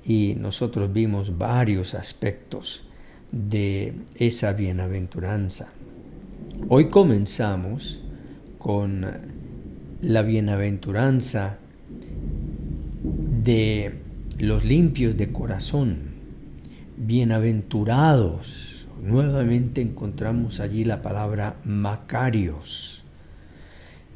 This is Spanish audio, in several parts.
y nosotros vimos varios aspectos de esa bienaventuranza. Hoy comenzamos con la bienaventuranza de los limpios de corazón. Bienaventurados. Nuevamente encontramos allí la palabra Macarios.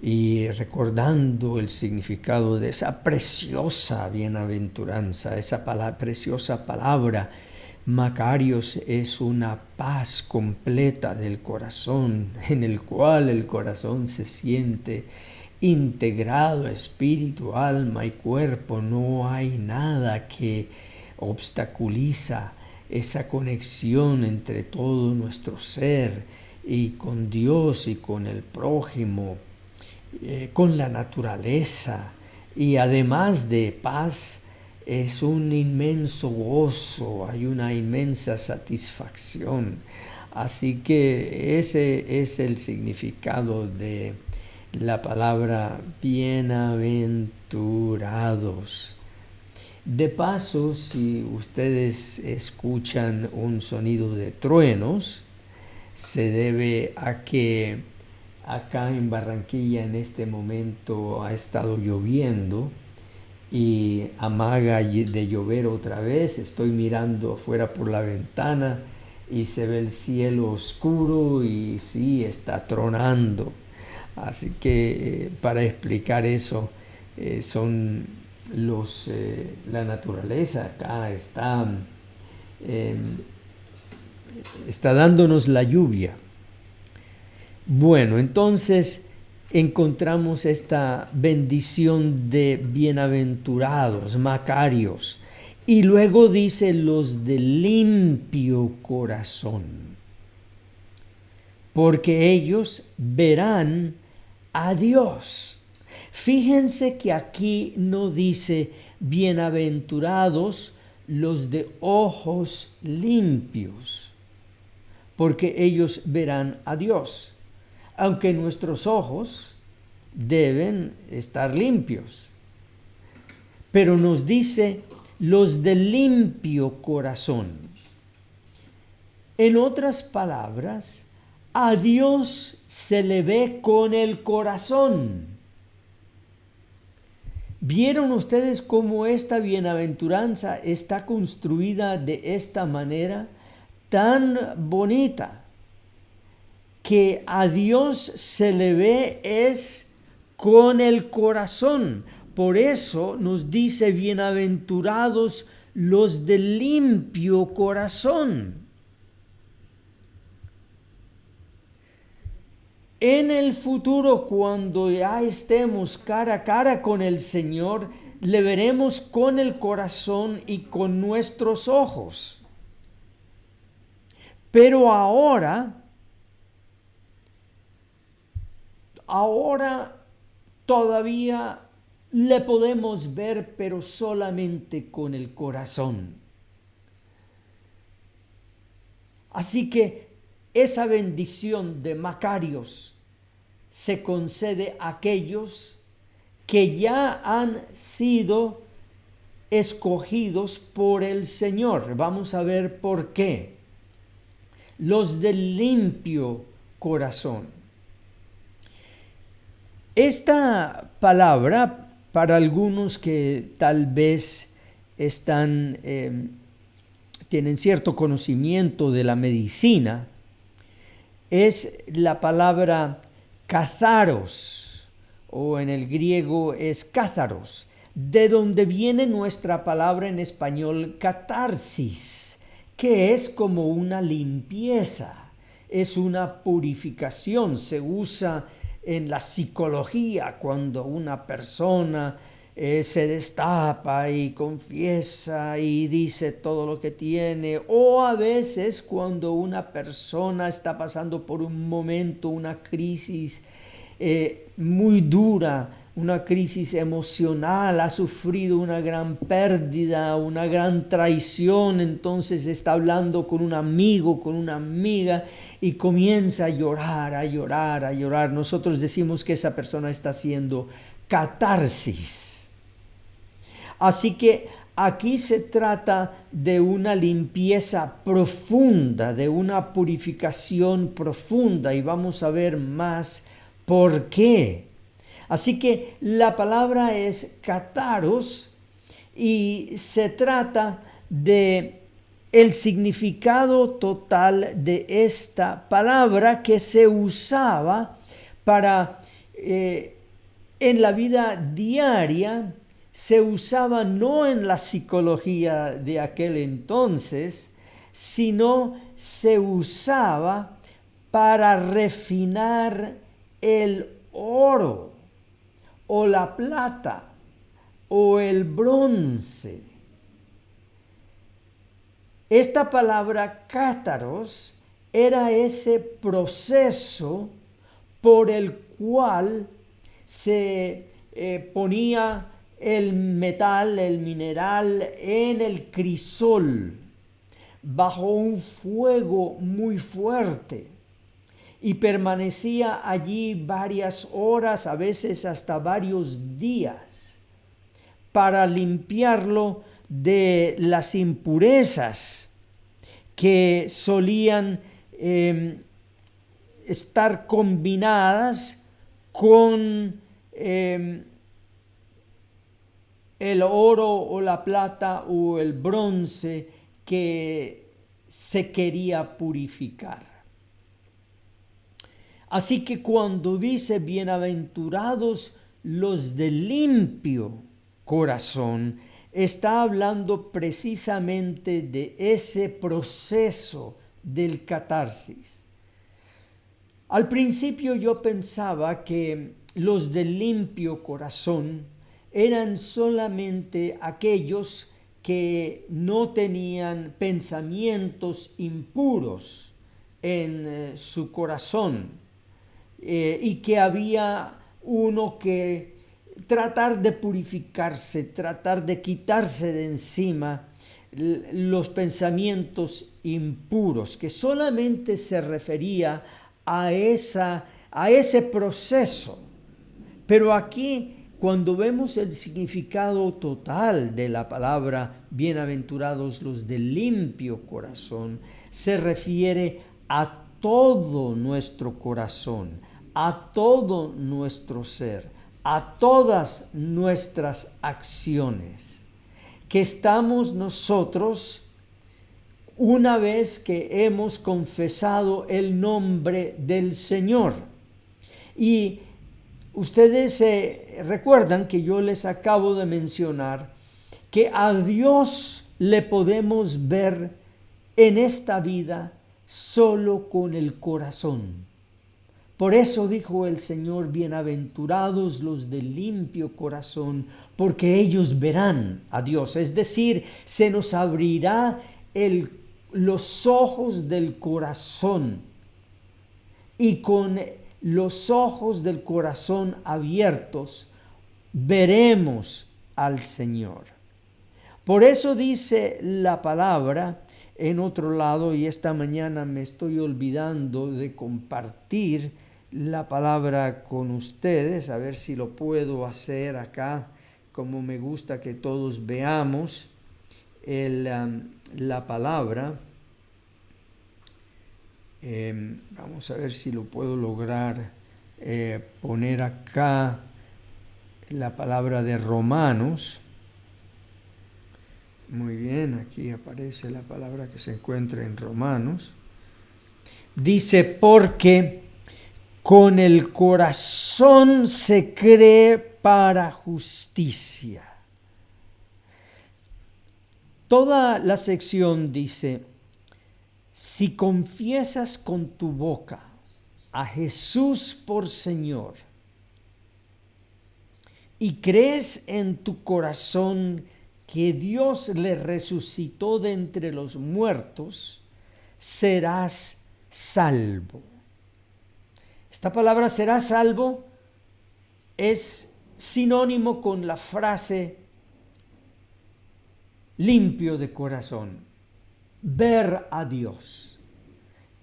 Y recordando el significado de esa preciosa bienaventuranza, esa preciosa palabra, Macarios es una paz completa del corazón, en el cual el corazón se siente integrado, espíritu, alma y cuerpo. No hay nada que obstaculiza esa conexión entre todo nuestro ser y con Dios y con el prójimo, con la naturaleza. Y además de paz, es un inmenso gozo, hay una inmensa satisfacción. Así que ese es el significado de la palabra bienaventurados. De paso, si ustedes escuchan un sonido de truenos, se debe a que acá en Barranquilla en este momento ha estado lloviendo y amaga de llover otra vez. Estoy mirando afuera por la ventana y se ve el cielo oscuro y sí, está tronando. Así que para explicar eso, son la naturaleza acá está dándonos la lluvia. Bueno, entonces encontramos esta bendición de bienaventurados, Macarios, y luego dice los de limpio corazón, porque ellos verán a Dios. Fíjense que aquí no dice bienaventurados los de ojos limpios, porque ellos verán a Dios. Aunque nuestros ojos deben estar limpios. Pero nos dice los de limpio corazón. En otras palabras, a Dios se le ve con el corazón. ¿Vieron ustedes cómo esta bienaventuranza está construida de esta manera tan bonita? Que a Dios se le ve es con el corazón. Por eso nos dice bienaventurados los de limpio corazón. En el futuro, cuando ya estemos cara a cara con el Señor, le veremos con el corazón y con nuestros ojos. Pero ahora todavía le podemos ver, pero solamente con el corazón. Así que esa bendición de Macarios se concede a aquellos que ya han sido escogidos por el Señor. Vamos a ver por qué. Los de limpio corazón. Esta palabra, para algunos que tal vez tienen cierto conocimiento de la medicina, es la palabra katharos, o en el griego es katharos, de donde viene nuestra palabra en español catarsis, que es como una limpieza, es una purificación. Se usa en la psicología cuando una persona se destapa y confiesa y dice todo lo que tiene, o a veces cuando una persona está pasando por un momento, una crisis muy dura, una crisis emocional, ha sufrido una gran pérdida, una gran traición, entonces está hablando con un amigo, con una amiga y comienza a llorar, a llorar, a llorar. Nosotros decimos que esa persona está haciendo catarsis. Así que Aquí se trata de una limpieza profunda, de una purificación profunda, y vamos a ver más por qué. Así que la palabra es kataros y se trata de el significado total de esta palabra que se usaba para en la vida diaria. Se usaba no en la psicología de aquel entonces, sino se usaba para refinar el oro o la plata o el bronce. Esta palabra cátaros era ese proceso por el cual se ponía el metal, el mineral en el crisol bajo un fuego muy fuerte y permanecía allí varias horas, a veces hasta varios días, para limpiarlo de las impurezas que solían estar combinadas con el oro o la plata o el bronce que se quería purificar. Así que cuando dice bienaventurados los de limpio corazón, está hablando precisamente de ese proceso del catarsis. Al principio yo pensaba que los de limpio corazón eran solamente aquellos que no tenían pensamientos impuros en su corazón y que había uno que tratar de purificarse, tratar de quitarse de encima los pensamientos impuros, que solamente se refería a ese proceso. Pero aquí, cuando vemos el significado total de la palabra bienaventurados los de limpio corazón, se refiere a todo nuestro corazón, a todo nuestro ser, a todas nuestras acciones, que estamos nosotros, una vez que hemos confesado el nombre del Señor. Y ustedes recuerdan que yo les acabo de mencionar que a Dios le podemos ver en esta vida solo con el corazón. Por eso dijo el Señor, bienaventurados los de limpio corazón, porque ellos verán a Dios. Es decir, se nos abrirá los ojos del corazón, y con los ojos del corazón abiertos veremos al Señor. Por eso dice la palabra en otro lado, y esta mañana me estoy olvidando de compartir la palabra con ustedes, a ver si lo puedo hacer acá, como me gusta que todos veamos la palabra. Vamos a ver si lo puedo lograr poner acá la palabra de Romanos. Muy bien, aquí aparece la palabra que se encuentra en Romanos. Dice, porque con el corazón se cree para justicia. Toda la sección dice, si confiesas con tu boca a Jesús por Señor y crees en tu corazón que Dios le resucitó de entre los muertos, serás salvo. Esta palabra serás salvo es sinónimo con la frase limpio de corazón, ver a Dios.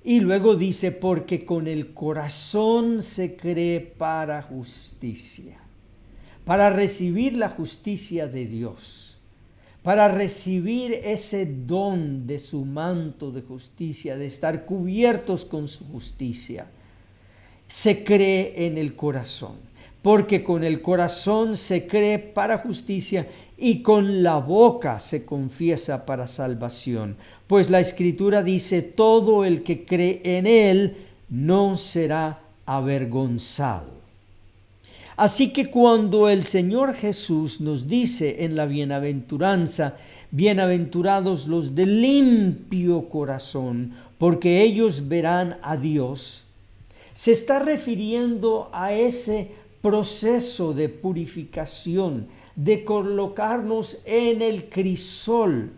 Y luego dice, porque con el corazón se cree para justicia, para recibir la justicia de Dios. para recibir ese don de su manto de justicia, de estar cubiertos con su justicia, se cree en el corazón, porque con el corazón se cree para justicia y con la boca se confiesa para salvación. Pues la Escritura dice: todo el que cree en él no será avergonzado. Así que cuando el Señor Jesús nos dice en la bienaventuranza: bienaventurados los de limpio corazón, porque ellos verán a Dios, se está refiriendo a ese proceso de purificación, de colocarnos en el crisol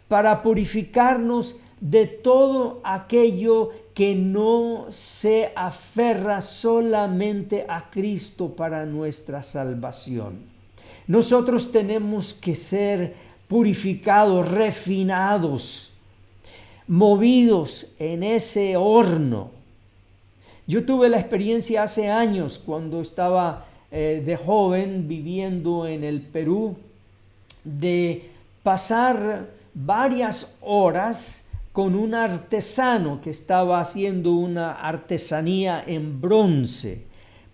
para purificarnos de todo aquello que no se aferra solamente a Cristo para nuestra salvación. Nosotros tenemos que ser purificados, refinados, movidos en ese horno. Yo tuve la experiencia hace años cuando estaba de joven viviendo en el Perú, de pasar varias horas con un artesano que estaba haciendo una artesanía en bronce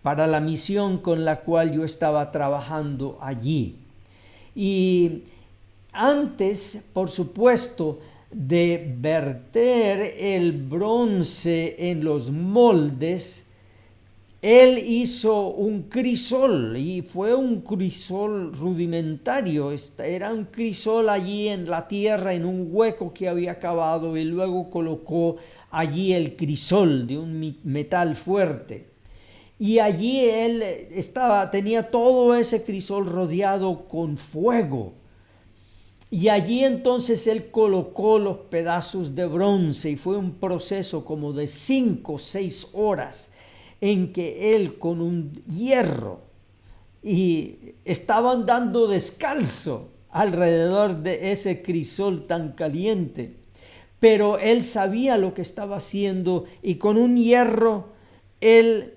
para la misión con la cual yo estaba trabajando allí. Y antes, por supuesto, de verter el bronce en los moldes, él hizo un crisol, y fue un crisol rudimentario. Era un crisol allí en la tierra, en un hueco que había cavado, y luego colocó allí el crisol de un metal fuerte. Y allí él tenía todo ese crisol rodeado con fuego. Y allí entonces él colocó los pedazos de bronce, y fue un proceso como de 5 o 6 horas en que él con un hierro, y estaba andando descalzo alrededor de ese crisol tan caliente, pero él sabía lo que estaba haciendo, y con un hierro él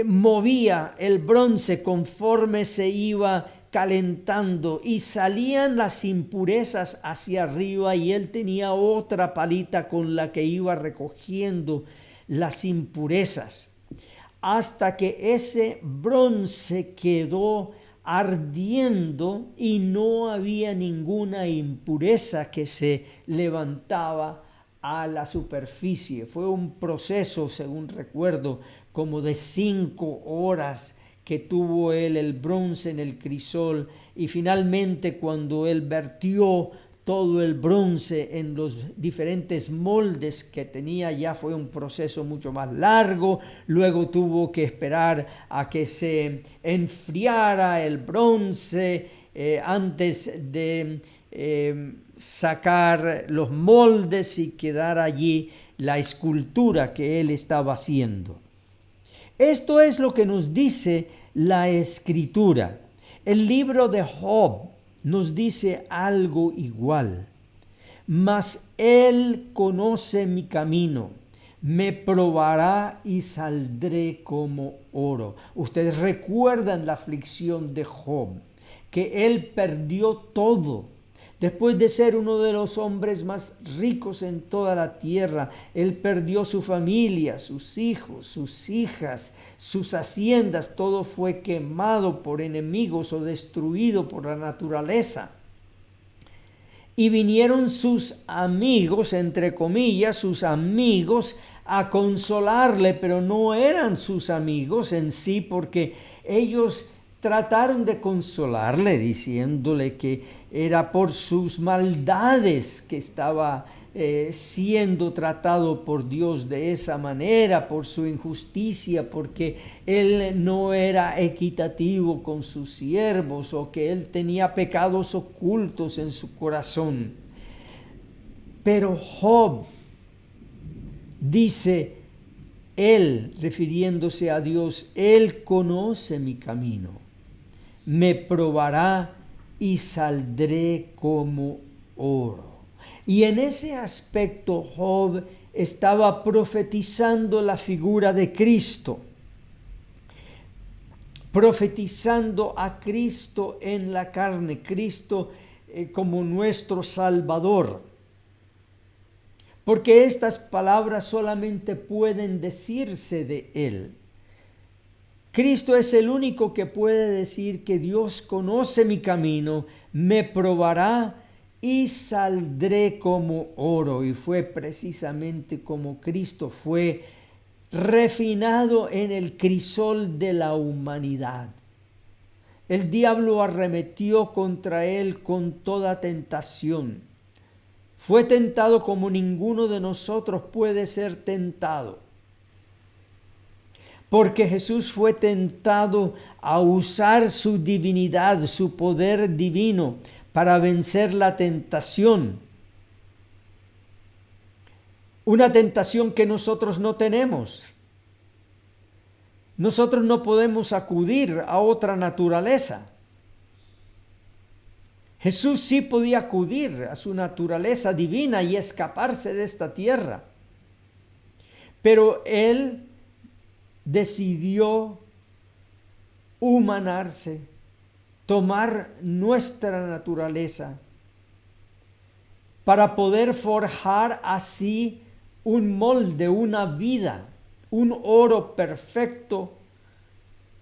movía el bronce conforme se iba calentando, y salían las impurezas hacia arriba, y él tenía otra palita con la que iba recogiendo las impurezas, hasta que ese bronce quedó ardiendo y no había ninguna impureza que se levantaba a la superficie. Fue un proceso, según recuerdo, como de 5 horas que tuvo él el bronce en el crisol, y finalmente cuando él vertió todo el bronce en los diferentes moldes que tenía, ya fue un proceso mucho más largo. Luego tuvo que esperar a que se enfriara el bronce antes de sacar los moldes y quedar allí la escultura que él estaba haciendo. Esto es lo que nos dice la Escritura. El libro de Job nos dice algo igual. Mas él conoce mi camino, me probará y saldré como oro. Ustedes recuerdan la aflicción de Job, que él perdió todo. Después de ser uno de los hombres más ricos en toda la tierra, él perdió su familia, sus hijos, sus hijas, sus haciendas. Todo fue quemado por enemigos o destruido por la naturaleza. Y vinieron sus amigos, entre comillas, sus amigos, a consolarle, pero no eran sus amigos en sí, porque ellos trataron de consolarle diciéndole que era por sus maldades que estaba siendo tratado por Dios de esa manera, por su injusticia, porque él no era equitativo con sus siervos, o que él tenía pecados ocultos en su corazón. Pero Job dice, él, refiriéndose a Dios, él conoce mi camino, me probará y saldré como oro. Y en ese aspecto Job estaba profetizando la figura de Cristo, profetizando a Cristo en la carne. Cristo como nuestro Salvador. Porque estas palabras solamente pueden decirse de Él. Cristo es el único que puede decir que Dios conoce mi camino, me probará y saldré como oro. Y fue precisamente como Cristo fue refinado en el crisol de la humanidad. El diablo arremetió contra él con toda tentación. Fue tentado como ninguno de nosotros puede ser tentado. Porque Jesús fue tentado a usar su divinidad, su poder divino, para vencer la tentación. Una tentación que nosotros no tenemos. Nosotros no podemos acudir a otra naturaleza. Jesús sí podía acudir a su naturaleza divina y escaparse de esta tierra. Pero Él decidió humanarse, tomar nuestra naturaleza para poder forjar así un molde, una vida, un oro perfecto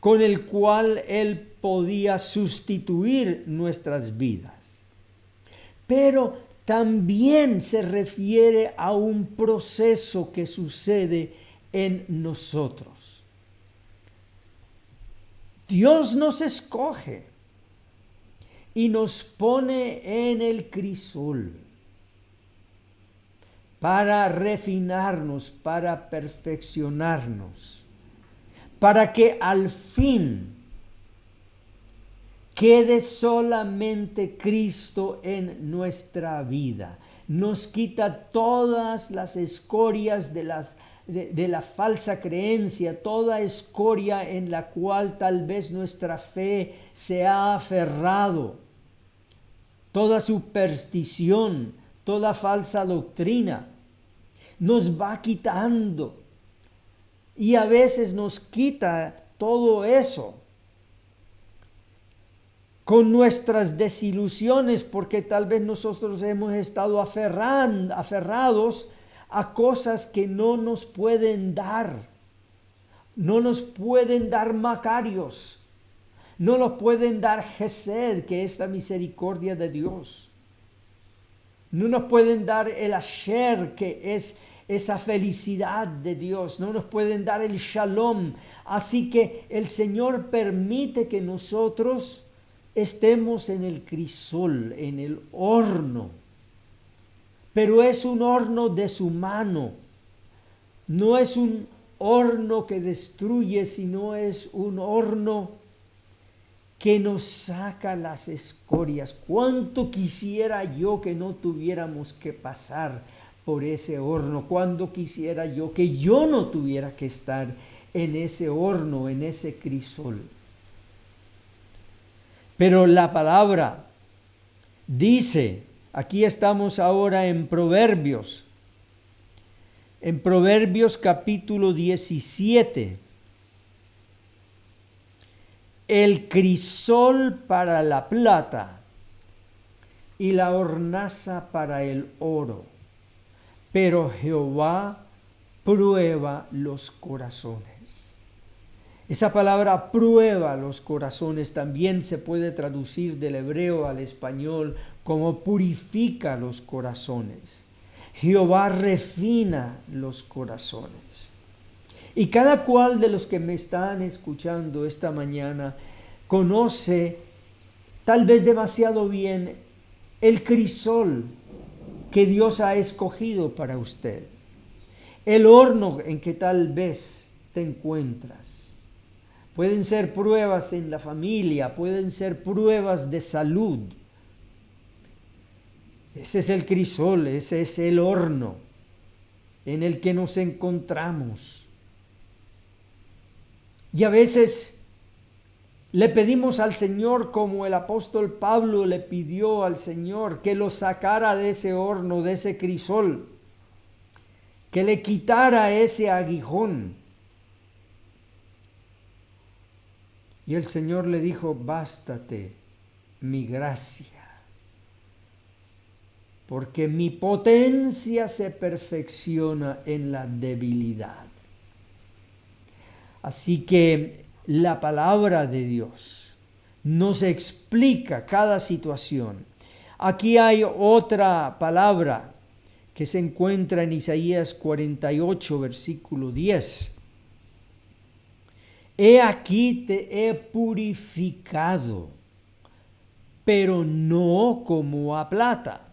con el cual Él podía sustituir nuestras vidas. Pero también se refiere a un proceso que sucede en nosotros. Dios nos escoge y nos pone en el crisol para refinarnos, para perfeccionarnos, para que al fin quede solamente Cristo en nuestra vida. Nos quita todas las escorias de la falsa creencia, toda escoria en la cual tal vez nuestra fe se ha aferrado, toda superstición, toda falsa doctrina, nos va quitando. Y a veces nos quita todo eso con nuestras desilusiones, porque tal vez nosotros hemos estado aferrados a cosas que no nos pueden dar. No nos pueden dar Macarios. No nos pueden dar Gesed, que es la misericordia de Dios. No nos pueden dar el Asher, que es esa felicidad de Dios. No nos pueden dar el Shalom. Así que el Señor permite que nosotros estemos en el crisol, en el horno. Pero es un horno de su mano. No es un horno que destruye, sino es un horno que nos saca las escorias. ¿Cuánto quisiera yo que no tuviéramos que pasar por ese horno? ¿Cuánto quisiera yo que yo no tuviera que estar en ese horno, en ese crisol? Pero la palabra dice, aquí estamos ahora en Proverbios capítulo 17. El crisol para la plata y la hornaza para el oro, pero Jehová prueba los corazones. Esa palabra prueba los corazones también se puede traducir del hebreo al español como purifica los corazones. Jehová refina los corazones. Y cada cual de los que me están escuchando esta mañana conoce tal vez demasiado bien el crisol que Dios ha escogido para usted. El horno en que tal vez te encuentras. Pueden ser pruebas en la familia, pueden ser pruebas de salud. Ese es el crisol, ese es el horno en el que nos encontramos. Y a veces le pedimos al Señor, como el apóstol Pablo le pidió al Señor, que lo sacara de ese horno, de ese crisol, que le quitara ese aguijón. Y el Señor le dijo, bástate mi gracia, porque mi potencia se perfecciona en la debilidad. Así que la palabra de Dios nos explica cada situación. Aquí hay otra palabra que se encuentra en Isaías 48, versículo 10. He aquí te he purificado, pero no como a plata.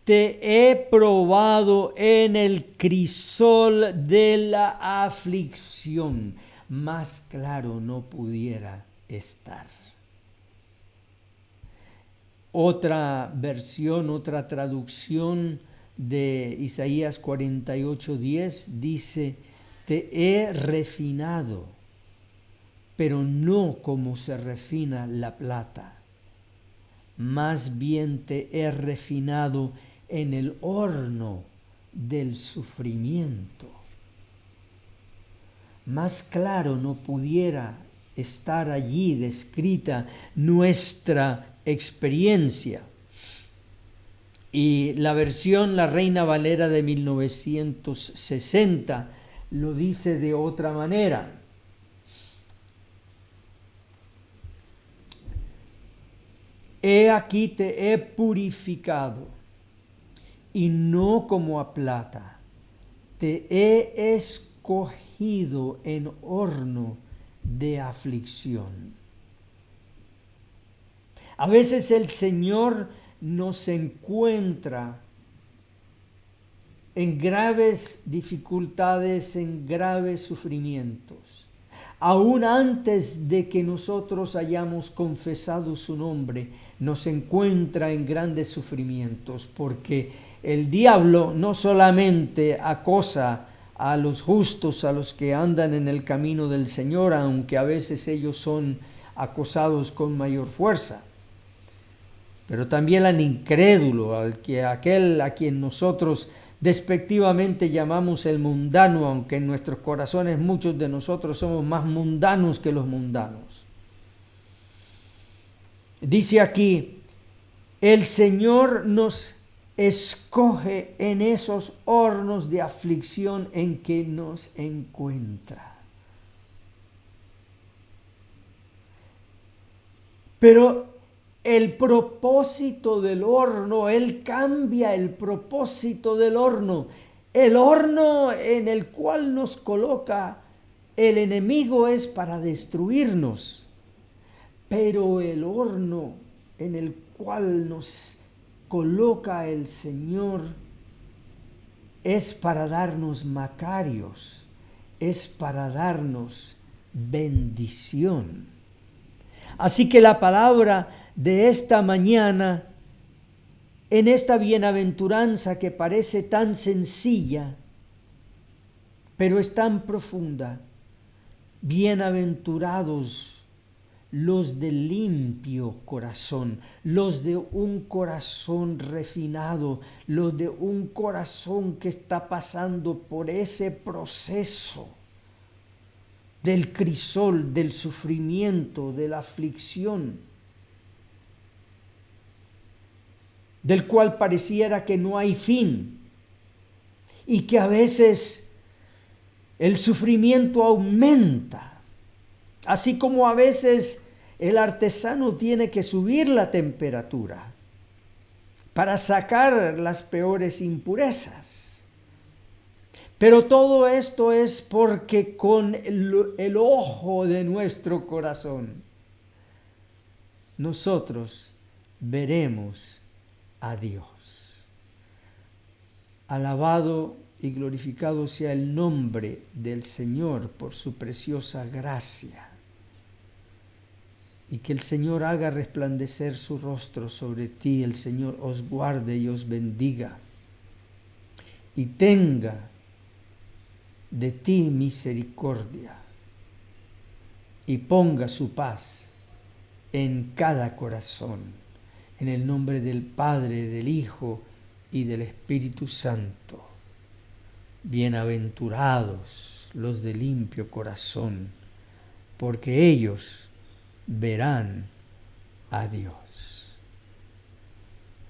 Te he probado en el crisol de la aflicción. Más claro no pudiera estar. Otra versión, otra traducción de Isaías 48:10 dice: te he refinado, pero no como se refina la plata. Más bien te he refinado en el horno del sufrimiento. Más claro no pudiera estar allí descrita nuestra experiencia. Y la versión La Reina Valera de 1960 lo dice de otra manera. He aquí te he purificado, y no como a plata. Te he escogido en horno de aflicción. A veces el Señor nos encuentra en graves dificultades, en graves sufrimientos. Aún antes de que nosotros hayamos confesado su nombre, nos encuentra en grandes sufrimientos, porque el diablo no solamente acosa a los justos, a los que andan en el camino del Señor, aunque a veces ellos son acosados con mayor fuerza, pero también al incrédulo, aquel a quien nosotros despectivamente llamamos el mundano, aunque en nuestros corazones muchos de nosotros somos más mundanos que los mundanos. Dice aquí, el Señor nos escoge en esos hornos de aflicción en que nos encuentra. Pero el propósito del horno, Él cambia el propósito del horno. El horno en el cual nos coloca el enemigo es para destruirnos, pero el horno en el cual nos coloca el Señor es para darnos macarios, es para darnos bendición. Así que la palabra de esta mañana, en esta bienaventuranza que parece tan sencilla, pero es tan profunda: bienaventurados los de limpio corazón, los de un corazón refinado, los de un corazón que está pasando por ese proceso del crisol, del sufrimiento, de la aflicción, del cual pareciera que no hay fin, y que a veces el sufrimiento aumenta, así como a veces el artesano tiene que subir la temperatura para sacar las peores impurezas. Pero todo esto es porque con el ojo de nuestro corazón nosotros veremos a Dios. Alabado y glorificado sea el nombre del Señor por su preciosa gracia. Y que el Señor haga resplandecer su rostro sobre ti, el Señor os guarde y os bendiga, y tenga de ti misericordia, y ponga su paz en cada corazón. En el nombre del Padre, del Hijo y del Espíritu Santo. Bienaventurados los de limpio corazón, porque ellos verán a Dios.